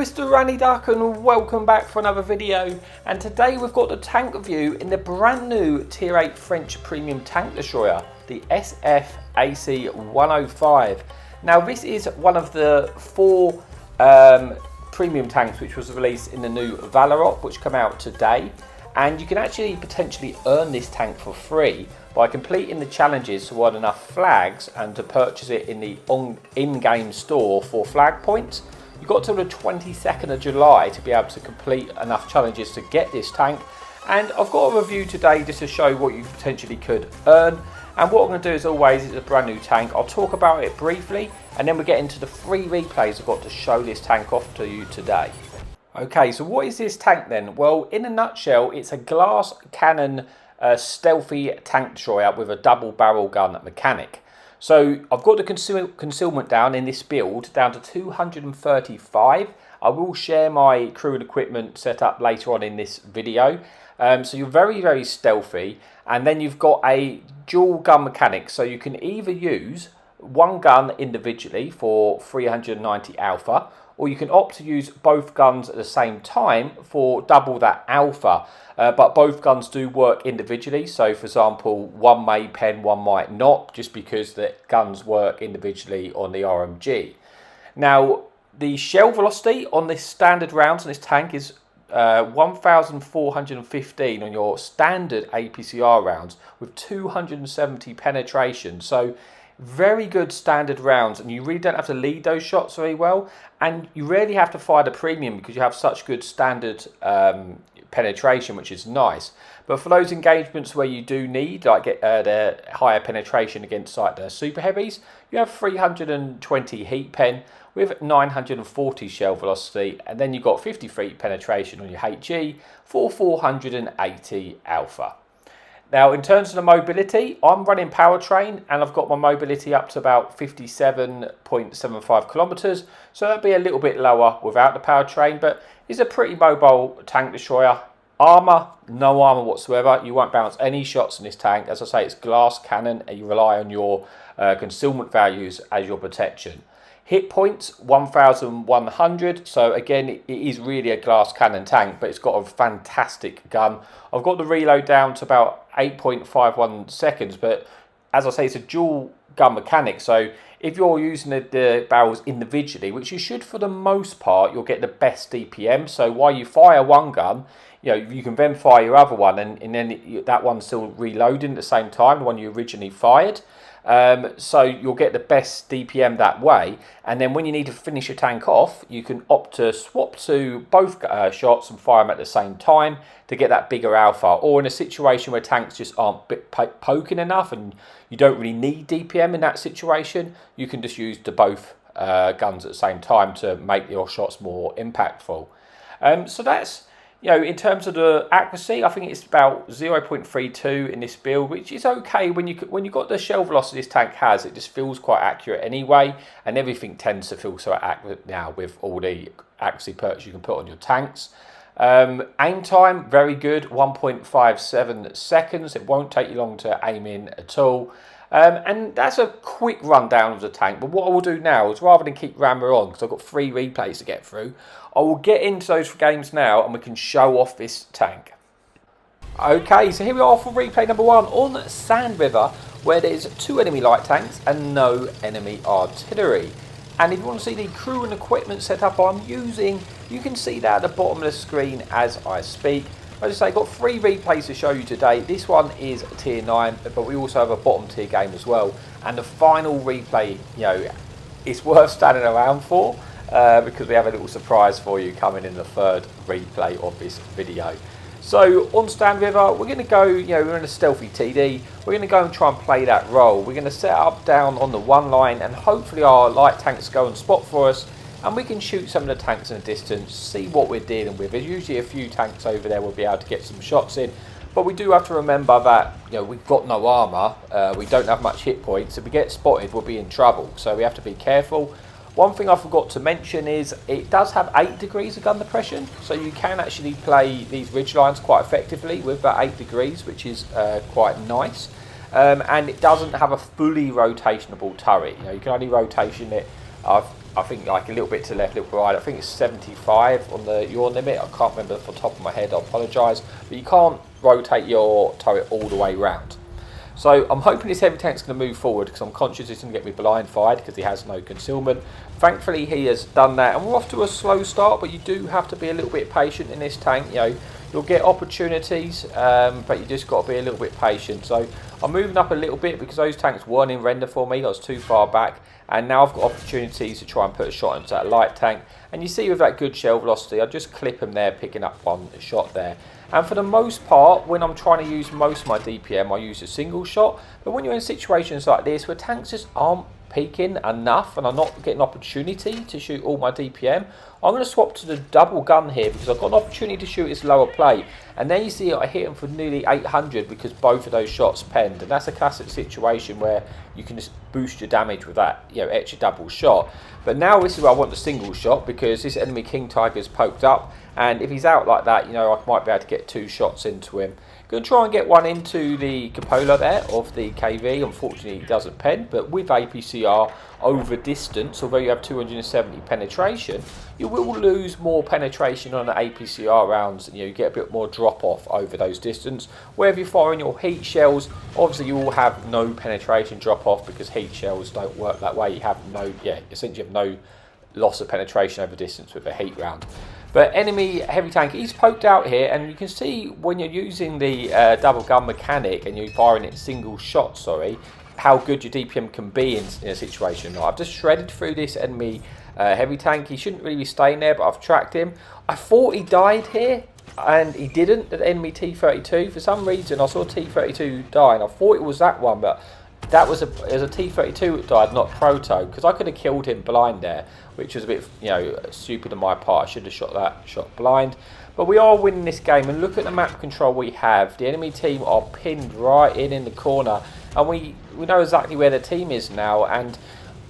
it's the Ranny Duck and welcome back for another video. And today we've got the tank review in the brand new Tier 8 French premium tank destroyer, the SFAC 105. Now this is one of the four premium tanks which was released in the new Valorop, which come out today. And you can actually potentially earn this tank for free by completing the challenges to earn enough flags and to purchase it in the in-game store for flag points. You've got till the 22nd of July to be able to complete enough challenges to get this tank. And I've got a review today just to show what you potentially could earn. And what I'm going to do as always is a brand new tank. I'll talk about it briefly and then we'll get into the free replays I've got to show this tank off to you today. Okay, so what is this tank then? Well, in a nutshell, it's a glass cannon stealthy tank destroyer with a double barrel gun mechanic. So I've got the concealment down in this build down to 235. I will share my crew and equipment set up later on in this video. So you're very stealthy, and then you've got a dual gun mechanic, so you can either use one gun individually for 390 alpha, or you can opt to use both guns at the same time for double that alpha. But both guns do work individually. So for example, one may pen, one might not, just because the guns work individually on the RMG. Now, the shell velocity on this standard rounds on this tank is 1,415 on your standard APCR rounds with 270 penetration. So very good standard rounds, and you really don't have to lead those shots very well, and you rarely have to fire the premium because you have such good standard penetration, which is nice. But for those engagements where you do need like get the higher penetration against like the super heavies, you have 320 heat pen with 940 shell velocity, and then you've got 53 penetration on your HE for 480 alpha. Now, in terms of the mobility, I'm running powertrain and I've got my mobility up to about 57.75 kilometers. So that'd be a little bit lower without the powertrain, but it's a pretty mobile tank destroyer. Armour, no armour whatsoever. You won't bounce any shots in this tank. As I say, it's glass cannon and you rely on your concealment values as your protection. Hit points 1,100, so again it is really a glass cannon tank, but it's got a fantastic gun. I've got the reload down to about 8.51 seconds, but as I say, it's a dual gun mechanic, so if you're using the barrels individually, which you should for the most part, you'll get the best DPM. So while you fire one gun, you know, you can then fire your other one, and then that one's still reloading at the same time, the one you originally fired. So you'll get the best DPM that way, and then when you need to finish your tank off, you can opt to swap to both shots and fire them at the same time to get that bigger alpha. Or in a situation where tanks just aren't poking enough and you don't really need DPM in that situation, you can just use the both guns at the same time to make your shots more impactful. So that's, you know, in terms of the accuracy, I think it's about 0.32 in this build, which is okay when you've got the shell velocity this tank has. It just feels quite accurate anyway, and everything tends to feel so accurate now with all the accuracy perks you can put on your tanks. Aim time, very good, 1.57 seconds. It won't take you long to aim in at all. And that's a quick rundown of the tank. But what I will do now is, rather than keep ramming on, because I've got 3 replays to get through, I will get into those games now and we can show off this tank. Okay, so here we are for replay number 1 on Sand River, where there's 2 enemy light tanks and no enemy artillery. And if you want to see the crew and equipment setup I'm using, you can see that at the bottom of the screen as I speak. As I say, I've got 3 replays to show you today. This one is tier 9, but we also have a bottom tier game as well. And the final replay, you know, it's worth standing around for because we have a little surprise for you coming in the 3rd replay of this video. So on Sand River, we're going to go, you know, we're in a stealthy TD. We're going to go and try and play that role. We're going to set up down on the 1 line, and hopefully our light tanks go and spot for us, and we can shoot some of the tanks in the distance, see what we're dealing with. There's usually a few tanks over there we'll be able to get some shots in, but we do have to remember that, you know, we've got no armour, we don't have much hit points. If we get spotted, we'll be in trouble, so we have to be careful. One thing I forgot to mention is it does have 8 degrees of gun depression, so you can actually play these ridge lines quite effectively with that 8 degrees, which is quite nice. And it doesn't have a fully rotationable turret. You know, you can only rotation it I think like a little bit to the left, a little bit right. I think it's 75 on the your limit. I can't remember off the top of my head. I apologise, but you can't rotate your turret all the way round. So I'm hoping this heavy tank's going to move forward because I'm conscious it's going to get me blind fired because he has no concealment. Thankfully he has done that, and we're off to a slow start, but you do have to be a little bit patient in this tank. You know, you'll get opportunities, but you just got to be a little bit patient. So I'm moving up a little bit because those tanks weren't in render for me. I was too far back, and now I've got opportunities to try and put a shot into that light tank. And you see with that good shell velocity, I just clip him there, picking up one shot there. And for the most part, when I'm trying to use most of my DPM, I use a single shot. But when you're in situations like this, where tanks just aren't peaking enough and I'm not getting opportunity to shoot all my DPM, I'm going to swap to the double gun here because I've got an opportunity to shoot his lower plate. And then you see I hit him for nearly 800 because both of those shots penned. And that's a classic situation where you can just boost your damage with that, you know, extra double shot. But now this is where I want the single shot because this enemy King Tiger's poked up. And if he's out like that, you know, I might be able to get 2 shots into him. Going to try and get one into the cupola there of the KV. Unfortunately, he doesn't pen, but with APCR over distance, although you have 270 penetration, you will lose more penetration on the APCR rounds. And, you know, you get a bit more drop off over those distance. Wherever you're firing your heat shells, obviously you will have no penetration drop off because heat shells don't work that way. You have no, essentially have no loss of penetration over distance with a heat round. But enemy heavy tank, he's poked out here, and you can see when you're using the double gun mechanic and you're firing it single shot, how good your DPM can be in a situation. I've just shredded through this enemy heavy tank. He shouldn't really be staying there, but I've tracked him. I thought he died here, and he didn't, the enemy T-32. For some reason, I saw T-32 die, and I thought it was that one, but that was a T-32 that died, not Proto, because I could have killed him blind there, which was a bit, you know, stupid on my part. I should have shot that shot blind. But we are winning this game, and look at the map control we have. The enemy team are pinned right in the corner, and we know exactly where the team is now. And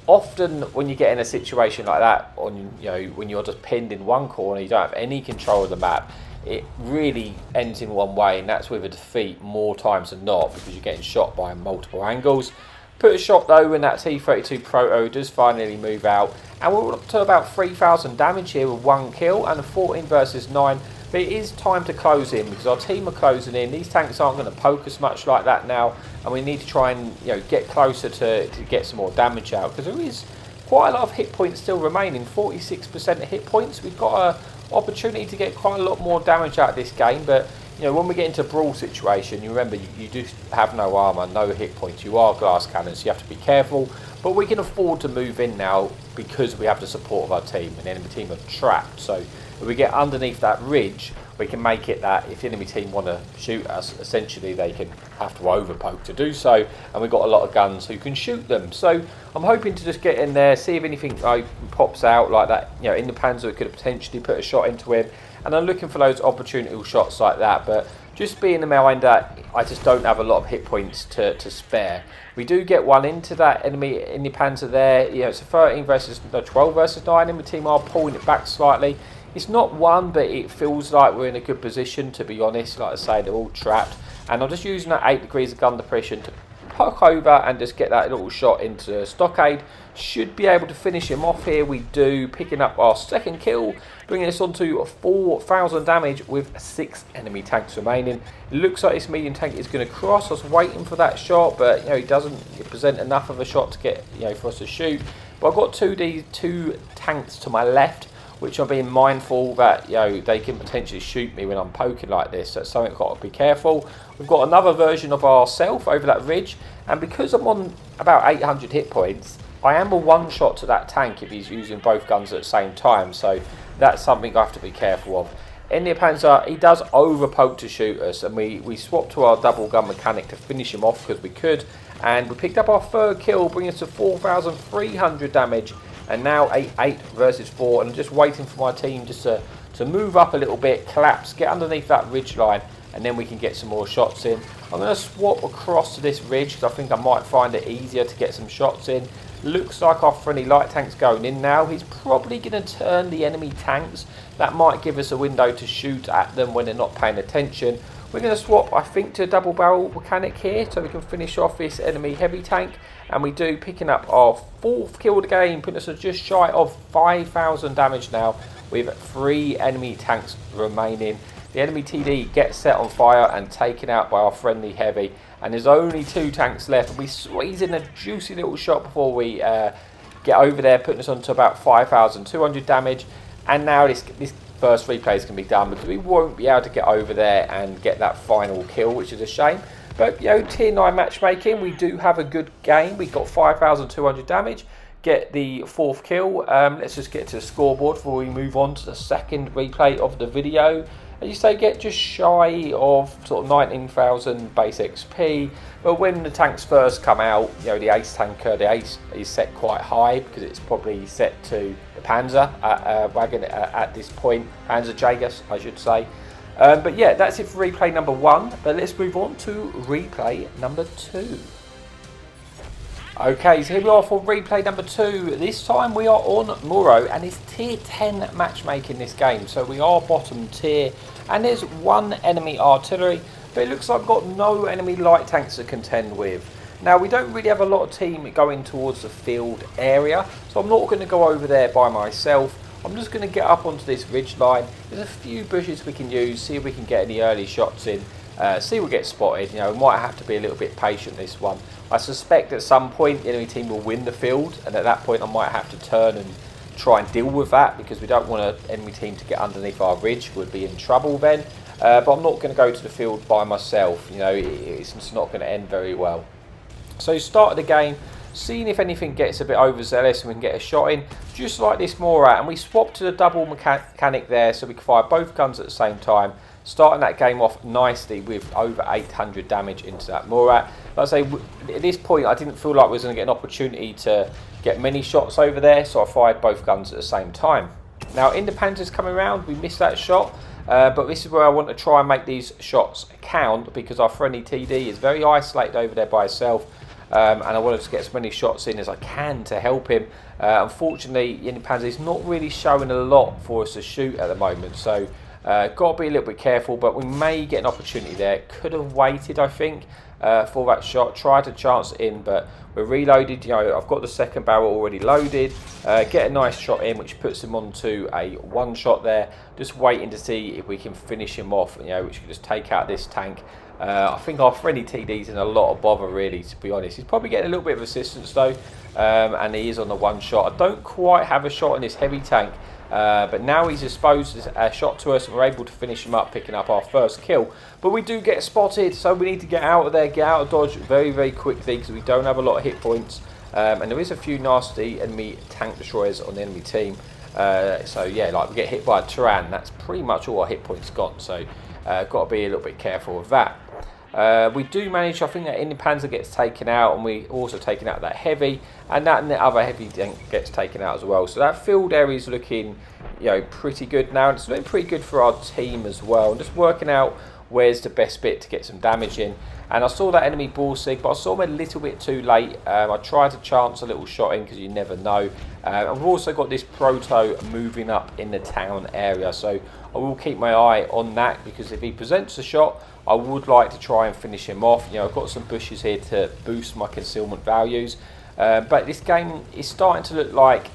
often when you get in a situation like that, on, you know, when you're just pinned in one corner, you don't have any control of the map, it really ends in one way, and that's with a defeat more times than not because you're getting shot by multiple angles. Put a shot though when that T-32 Proto does finally move out, and we're up to about 3,000 damage here with 1 kill and a 14 versus 9. But it is time to close in because our team are closing in. These tanks aren't going to poke us much like that now, and we need to try and, you know, get closer to get some more damage out because there is quite a lot of hit points still remaining. 46% of hit points. We've got a opportunity to get quite a lot more damage out of this game, but you know, when we get into a brawl situation, you remember you do have no armor, no hit points. You are glass cannons, so you have to be careful. But we can afford to move in now because we have the support of our team, and the enemy team are trapped. So if we get underneath that ridge, we can make it that if the enemy team want to shoot us, essentially they can have to overpoke to do so, and we've got a lot of guns who can shoot them. So I'm hoping to just get in there, see if anything pops out like that, you know, in the Panzer. It could potentially put a shot into him, and I'm looking for those opportunity shots like that. But just being in mind that I just don't have a lot of hit points to spare. We do get one into that enemy in the Panzer there. You know, it's a 12 versus 9. Enemy team are pulling it back slightly. It's not one, but it feels like we're in a good position, to be honest. Like I say, they're all trapped. And I'm just using that 8 degrees of gun depression to poke over and just get that little shot into the stockade. Should be able to finish him off here. We do, picking up our second kill, bringing us on to 4,000 damage with 6 enemy tanks remaining. It looks like this medium tank is going to cross. I was waiting for that shot, but you know, he doesn't present enough of a shot to get, you know, for us to shoot. But I've got two tanks to my left, which I'm being mindful that, you know, they can potentially shoot me when I'm poking like this. So it's something I've got to be careful. We've got another version of ourselves over that ridge, and because I'm on about 800 hit points, I am a one-shot to that tank if he's using both guns at the same time. So that's something I have to be careful of. In the Panzer, he does overpoke to shoot us, and we swapped to our double gun mechanic to finish him off because we could, and we picked up our third kill, bringing us to 4,300 damage. And now 8 versus 4, and I'm just waiting for my team just to move up a little bit, collapse, get underneath that ridge line, and then we can get some more shots in. I'm going to swap across to this ridge because I think I might find it easier to get some shots in. Looks like our friendly light tank's going in now. He's probably going to turn the enemy tanks. That might give us a window to shoot at them when they're not paying attention. We're going to swap, I think, to a double barrel mechanic here so we can finish off this enemy heavy tank. And we do, picking up our 4th kill of the game, putting us at just shy of 5,000 damage now with 3 enemy tanks remaining. The enemy TD gets set on fire and taken out by our friendly heavy. And there's only 2 tanks left. We squeeze in a juicy little shot before we get over there, putting us on to about 5,200 damage. And now this first replay is going to be done because we won't be able to get over there and get that final kill, which is a shame. But, you know, tier 9 matchmaking, we do have a good game. We got 5,200 damage, get the 4th kill. Let's just get to the scoreboard before we move on to the second replay of the video. As you say, get just shy of sort of 19,000 base XP. But when the tanks first come out, you know, the ace tanker, the ace is set quite high because it's probably set to the Panzer wagon at this point. Panzer Jaeger, I should say. But yeah, that's it for replay number 1. But let's move on to replay number 2. Okay, so here we are for replay number 2. This time we are on Muro and it's tier 10 matchmaking this game. So we are bottom tier and there's 1 enemy artillery, but it looks like I've got no enemy light tanks to contend with. Now we don't really have a lot of team going towards the field area, so I'm not going to go over there by myself. I'm just going to get up onto this ridge line. There's a few bushes we can use, see if we can get any early shots in. See if we get spotted. You know, we might have to be a little bit patient this one. I suspect at some point the enemy team will win the field, and at that point I might have to turn and try and deal with that because we don't want an enemy team to get underneath our ridge. We'd be in trouble then. But I'm not going to go to the field by myself. You know, it's not going to end very well. So start of the game, seeing if anything gets a bit overzealous and we can get a shot in, just like this Murad, and we swap to the double mechanic there so we can fire both guns at the same time, starting that game off nicely with over 800 damage into that Murad. Like I say, at this point I didn't feel like we was going to get an opportunity to get many shots over there, so I fired both guns at the same time. Now in the Panzers coming around, we missed that shot, but this is where I want to try and make these shots count because our friendly TD is very isolated over there by himself. And I wanted to get as many shots in as I can to help him. Unfortunately, Yeni Panzer is not really showing a lot for us to shoot at the moment, so got to be a little bit careful, but we may get an opportunity there. Could have waited, I think, for that shot, tried to chance it in, but we're reloaded. You know, I've got the second barrel already loaded. Get a nice shot in, which puts him onto a 1 shot there. Just waiting to see if we can finish him off, you know, which can just take out this tank. I think our friendly TD's in a lot of bother, really, to be honest. He's probably getting a little bit of assistance though, and he is on the 1 shot. I don't quite have a shot in this heavy tank, but now he's exposed a shot to us and we're able to finish him up, picking up our first kill. But we do get spotted, so we need to get out of there, get out of dodge very, very quickly because we don't have a lot of hit points. And there is a few nasty enemy tank destroyers on the enemy team. So yeah, like we get hit by a Turan, that's pretty much all our hit points gone. So got to be a little bit careful with that. We do manage, I think that Indian Panzer gets taken out, and we also taken out that heavy, and the other heavy gets taken out as well. So that field area is looking, you know, pretty good now, and it's looking pretty good for our team as well. And just working out where's the best bit to get some damage in. And I saw that enemy Borsig, but I saw him a little bit too late. I tried to chance a little shot in because you never know. And we've also got this Proto moving up in the town area, so I will keep my eye on that because if he presents a shot, I would like to try and finish him off. You know, I've got some bushes here to boost my concealment values. But this game is starting to look like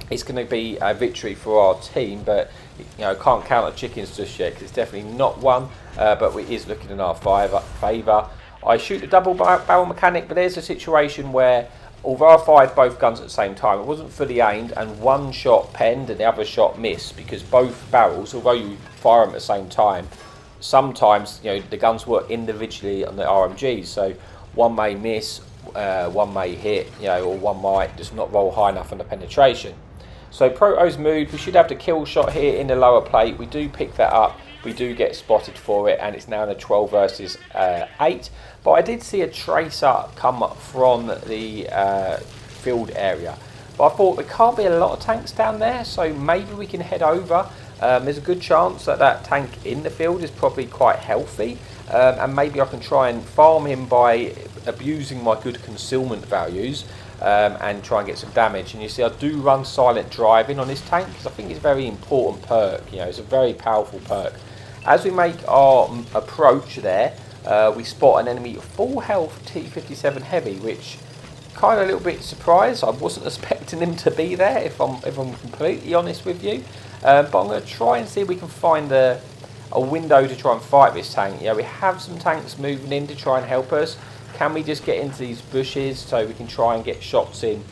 it's going to be a victory for our team, but you know, can't count the chickens just yet because it's definitely not one, but it is looking in our favour. I shoot the double barrel mechanic, but there's a situation where although I fired both guns at the same time, it wasn't fully aimed, and 1 shot penned and the other shot missed because both barrels, although you fire them at the same time, sometimes, you know, the guns work individually on the RMGs, so one may miss, one may hit, you know, or one might just not roll high enough on the penetration. So Proto's moved. We should have the kill shot here in the lower plate. We do pick that up. We do get spotted for it, and it's now in a 12 versus 8. But I did see a tracer come from the field area. But I thought there can't be a lot of tanks down there, so maybe we can head over. There's a good chance that that tank in the field is probably quite healthy, and maybe I can try and farm him by abusing my good concealment values and try and get some damage. And you see I do run silent driving on this tank because I think it's a very important perk. You know, it's a very powerful perk. As we make our approach there, we spot an enemy full health T-57 heavy, which kind of a little bit surprised. I wasn't expecting him to be there, if I'm completely honest with you. But I'm going to try and see if we can find a window to try and fight this tank. Yeah, we have some tanks moving in to try and help us. Can we just get into these bushes so we can try and get shots in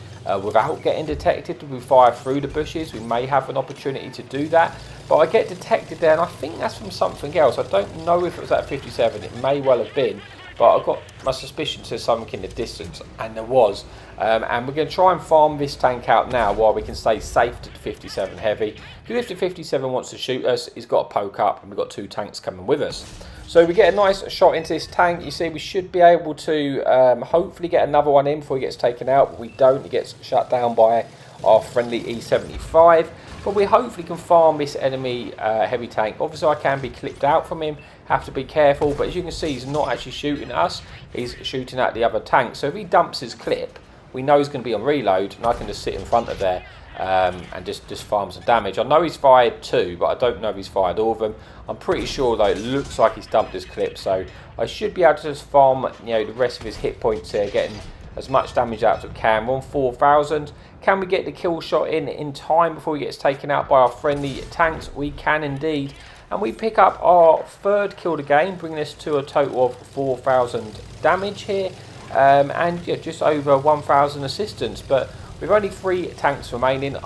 without getting detected? If we fire through the bushes, we may have an opportunity to do that. But I get detected there, and I think that's from something else. I don't know if it was that 57. It may well have been. But I've got my suspicion to something in the distance, and there was. And we're going to try and farm this tank out now while we can stay safe to the 57 heavy. Because if the 57 wants to shoot us, he's got to poke up, and we've got 2 tanks coming with us. So we get a nice shot into this tank. You see, we should be able to hopefully get another one in before he gets taken out. But we don't. He gets shut down by our friendly E75. But we hopefully can farm this enemy heavy tank. Obviously, I can be clipped out from him. Have to be careful. But as you can see, he's not actually shooting at us. He's shooting at the other tank. So if he dumps his clip, we know he's going to be on reload. And I can just sit in front of there and just farm some damage. I know he's fired 2, but I don't know if he's fired all of them. I'm pretty sure, though, it looks like he's dumped his clip. So I should be able to just farm, the rest of his hit points here, getting as much damage out as we can. We're on 4,000. Can we get the kill shot in time before he gets taken out by our friendly tanks? We can indeed. And we pick up our 3rd kill of the game, bringing us to a total of 4,000 damage here. And yeah, just over 1,000 assistance. But with only 3 tanks remaining,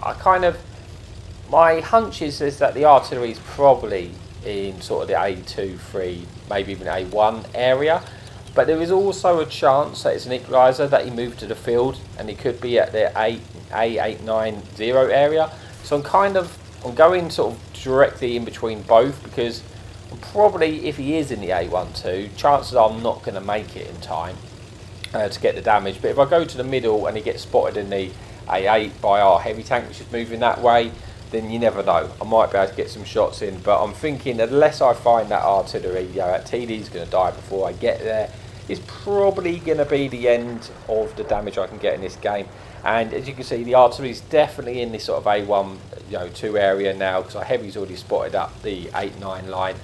my hunch is that the artillery is probably in sort of the A2, 3, maybe even A1 area. But there is also a chance that it's an equaliser, that he moved to the field, and he could be at the A890 area. So I'm going sort of directly in between both, because probably if he is in the A12, chances are I'm not going to make it in time to get the damage. But if I go to the middle and he gets spotted in the A8 by our heavy tank, which is moving that way, then you never know. I might be able to get some shots in, but I'm thinking unless I find that artillery, that TD's going to die before I get there, it's probably going to be the end of the damage I can get in this game. And as you can see, the artillery is definitely in this sort of A1, 2 area now, because our heavy's already spotted up the 8-9 line.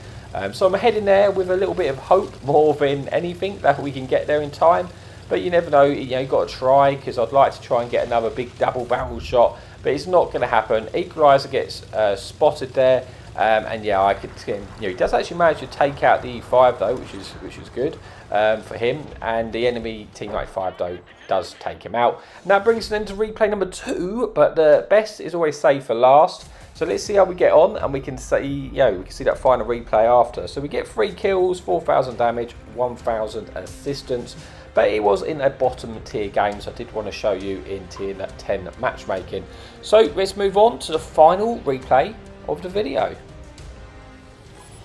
So I'm heading there with a little bit of hope, more than anything, that we can get there in time. But you never know. You've got to try, because I'd like to try and get another big double barrel shot, but it's not going to happen. Equaliser gets spotted there. And yeah, I could see him. He does actually manage to take out the E5 though, which is good for him. And the enemy T95 though does take him out. And that brings us into replay number 2. But the best is always saved for last. So let's see how we get on, and we can see, we can see that final replay after. So we get 3 kills, 4,000 damage, 1,000 assistance. But it was in a bottom tier game, so I did want to show you in tier 10 matchmaking. So let's move on to the final replay of the video.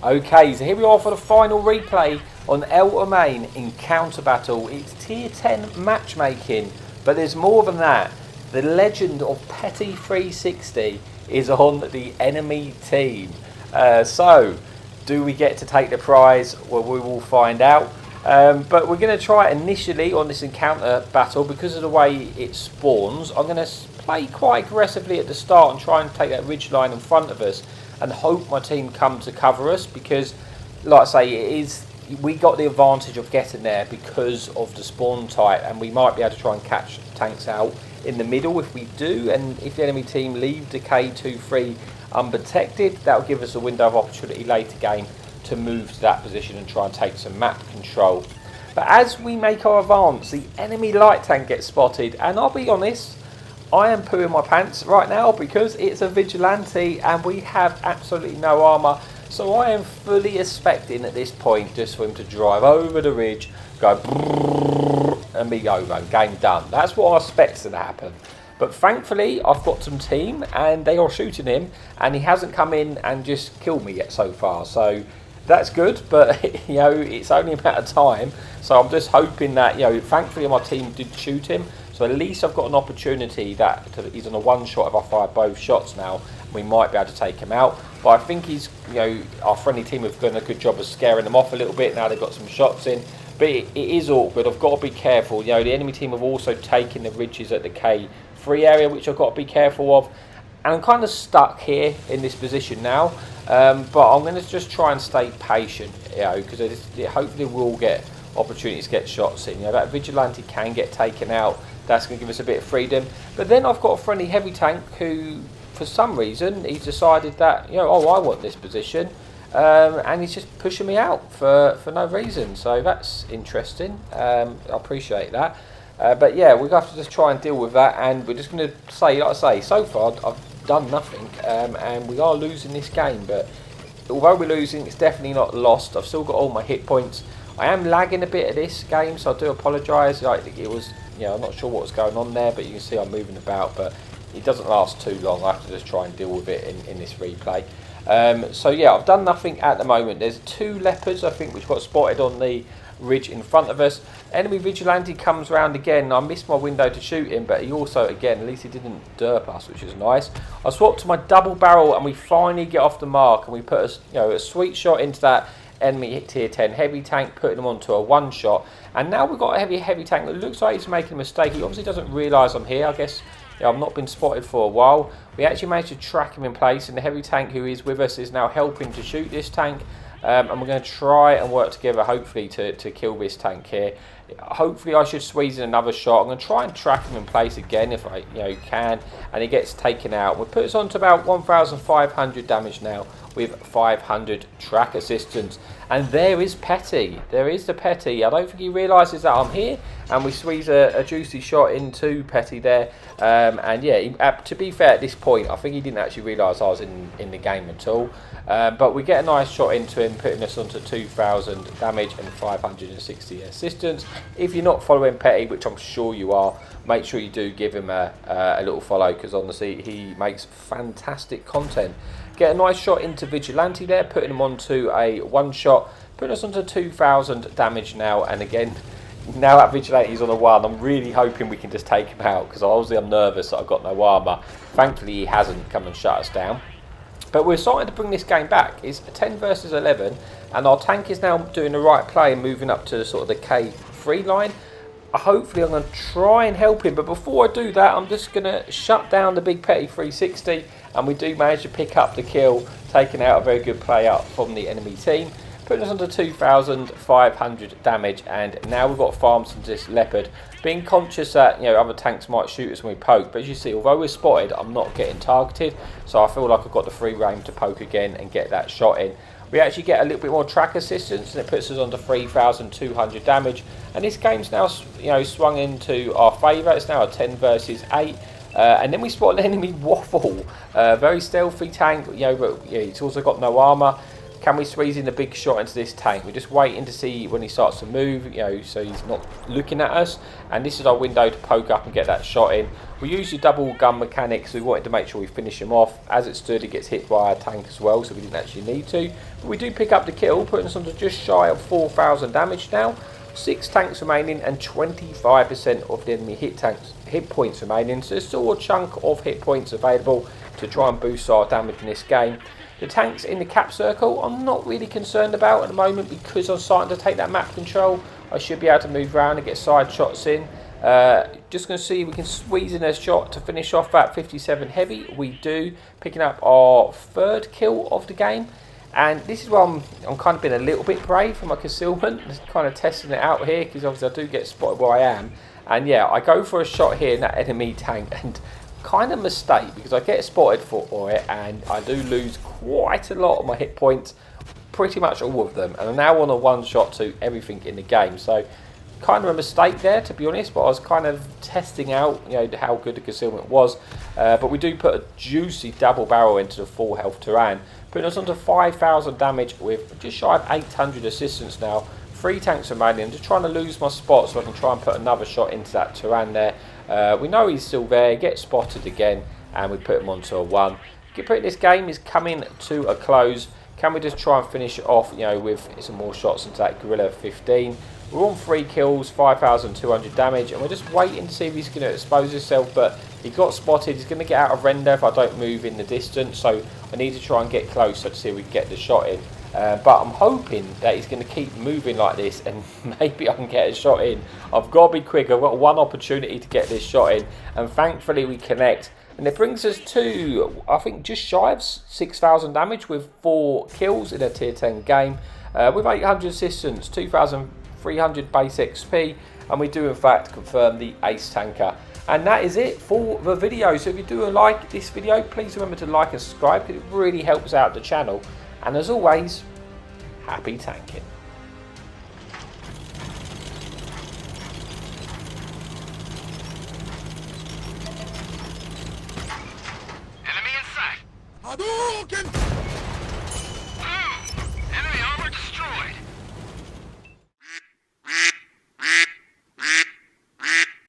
Okay, so here we are for the final replay on Alamein Encounter Battle. It's tier 10 matchmaking, but there's more than that. The legend of Petty 360 is on the enemy team. So, do we get to take the prize? Well, we will find out. But we're going to try initially on this encounter battle, because of the way it spawns. I'm going to play quite aggressively at the start and try and take that ridge line in front of us and hope my team come to cover us, because like I say, we got the advantage of getting there because of the spawn type, and we might be able to try and catch tanks out in the middle if we do. And if the enemy team leave the K23 unprotected, that will give us a window of opportunity later game to move to that position and try and take some map control. But as we make our advance, the enemy light tank gets spotted, and I'll be honest, I am pooing my pants right now, because it's a vigilante and we have absolutely no armour. So I am fully expecting at this point just for him to drive over the ridge, go and be over, game done. That's what I expect to happen. But thankfully I've got some team and they are shooting him, and he hasn't come in and just killed me yet so far. So that's good, but it's only a matter of time. So I'm just hoping that, thankfully my team did shoot him. So at least I've got an opportunity that he's on a one shot. If I fire both shots now, we might be able to take him out. But I think he's, our friendly team have done a good job of scaring them off a little bit. Now they've got some shots in. But it is awkward. I've got to be careful. The enemy team have also taken the ridges at the K3 area, which I've got to be careful of. And I'm kind of stuck here in this position now. But I'm going to just try and stay patient, you know, because hopefully we'll get opportunities to get shots in. You know, that vigilante can get taken out. That's going to give us a bit of freedom. But then I've got a friendly heavy tank who, for some reason, he's decided that, you know, oh, I want this position. And he's just pushing me out for no reason. So that's interesting. I appreciate that. But yeah, we're going to have to just try and deal with that. And we're just going to say, like I say, so far I've done nothing. And we are losing this game. But although we're losing, it's definitely not lost. I've still got all my hit points. I am lagging a bit at this game, so I do apologise. Like, it was, you know, I'm not sure what was going on there, but you can see I'm moving about. But it doesn't last too long. I have to just try and deal with it in this replay. So yeah, I've done nothing at the moment. There's 2 leopards, I think, which got spotted on the ridge in front of us. Enemy vigilante comes round again. I missed my window to shoot him, but he also, again, at least he didn't derp us, which is nice. I swapped to my double barrel, and we finally get off the mark, and we put a sweet shot into that enemy tier 10 heavy tank, putting them onto a 1-shot. And now we've got a heavy tank that looks like he's making a mistake. He obviously doesn't realise I'm here, I guess. Yeah, I've not been spotted for a while. We actually managed to track him in place, and the heavy tank who is with us is now helping to shoot this tank. And we're going to try and work together, hopefully, to kill this tank here. Hopefully I should squeeze in another shot. I'm going to try and track him in place again if I can, and he gets taken out. We'll put us on to about 1,500 damage now with 500 track assistance. And there is Petty. There is the Petty. I don't think he realises that I'm here, and we squeeze a juicy shot into Petty there. And yeah, to be fair, at this point, I think he didn't actually realise I was in the game at all. But we get a nice shot into him, putting us onto 2,000 damage and 560 assistance. If you're not following Petty, which I'm sure you are, make sure you do give him a little follow, because honestly, he makes fantastic content. Get a nice shot into Vigilante there, putting him onto a 1-shot, putting us onto 2,000 damage now. And again, now that Vigilante's on a 1, I'm really hoping we can just take him out, because obviously I'm nervous that I've got no armour. Thankfully, he hasn't come and shut us down. But we're starting to bring this game back. It's 10 versus 11, and our tank is now doing the right play and moving up to sort of the K3 line. Hopefully I'm going to try and help him, but before I do that, I'm just going to shut down the big Petty 360, and we do manage to pick up the kill, taking out a very good play up from the enemy team, putting us onto 2,500 damage. And now we've got farms into this leopard, being conscious that other tanks might shoot us when we poke. But as you see, although we're spotted, I'm not getting targeted, so I feel like I've got the free reign to poke again and get that shot in. We actually get a little bit more track assistance, and it puts us onto 3,200 damage. And this game's now swung into our favour. It's now a 10 versus 8. And then we spot an enemy waffle, very stealthy tank, but it's also got no armour. Can we squeeze in a big shot into this tank? We're just waiting to see when he starts to move, so he's not looking at us. And this is our window to poke up and get that shot in. We use the double gun mechanics, so we wanted to make sure we finish him off. As it stood, he gets hit by our tank as well, so we didn't actually need to. But we do pick up the kill, putting us on to just shy of 4,000 damage now. 6 tanks remaining and 25% of the enemy hit points remaining. So there's still a chunk of hit points available to try and boost our damage in this game. The tanks in the cap circle I'm not really concerned about at the moment, because I'm starting to take that map control. I should be able to move around and get side shots in. Just going to see if we can squeeze in a shot to finish off that 57 heavy. We do, picking up our 3rd kill of the game. And this is where I'm kind of being a little bit brave for my concealment, just kind of testing it out here, because obviously I do get spotted where I am. And yeah, I go for a shot here in that enemy tank, and kind of mistake, because I get spotted for it, and I do lose quite a lot of my hit points, pretty much all of them. And I'm now on a 1-shot to everything in the game. So kind of a mistake there, to be honest, but I was kind of testing out how good the concealment was. But we do put a juicy double barrel into the full health Turan, putting us onto 5,000 damage with just shy of 800 assistance now. 3 tanks remaining. I'm just trying to lose my spot so I can try and put another shot into that Turan there. We know he's still there, he gets spotted again, and we put him onto a 1. This game is coming to a close. Can we just try and finish it off with some more shots into that Gorilla 15? We're on 3 kills, 5,200 damage, and we're just waiting to see if he's going to expose himself. But he got spotted. He's going to get out of render if I don't move in the distance, so I need to try and get closer to see if we can get the shot in. But I'm hoping that he's going to keep moving like this, and maybe I can get a shot in. I've got to be quick. I've got one opportunity to get this shot in, and thankfully we connect. And it brings us to, I think, just shy of 6,000 damage with 4 kills in a tier 10 game. With 800 assistance, 2,300 base XP, and we do in fact confirm the ace tanker. And that is it for the video. So if you do like this video, please remember to like and subscribe, because it really helps out the channel. And as always, happy tanking. Enemy in sight! Hadouken!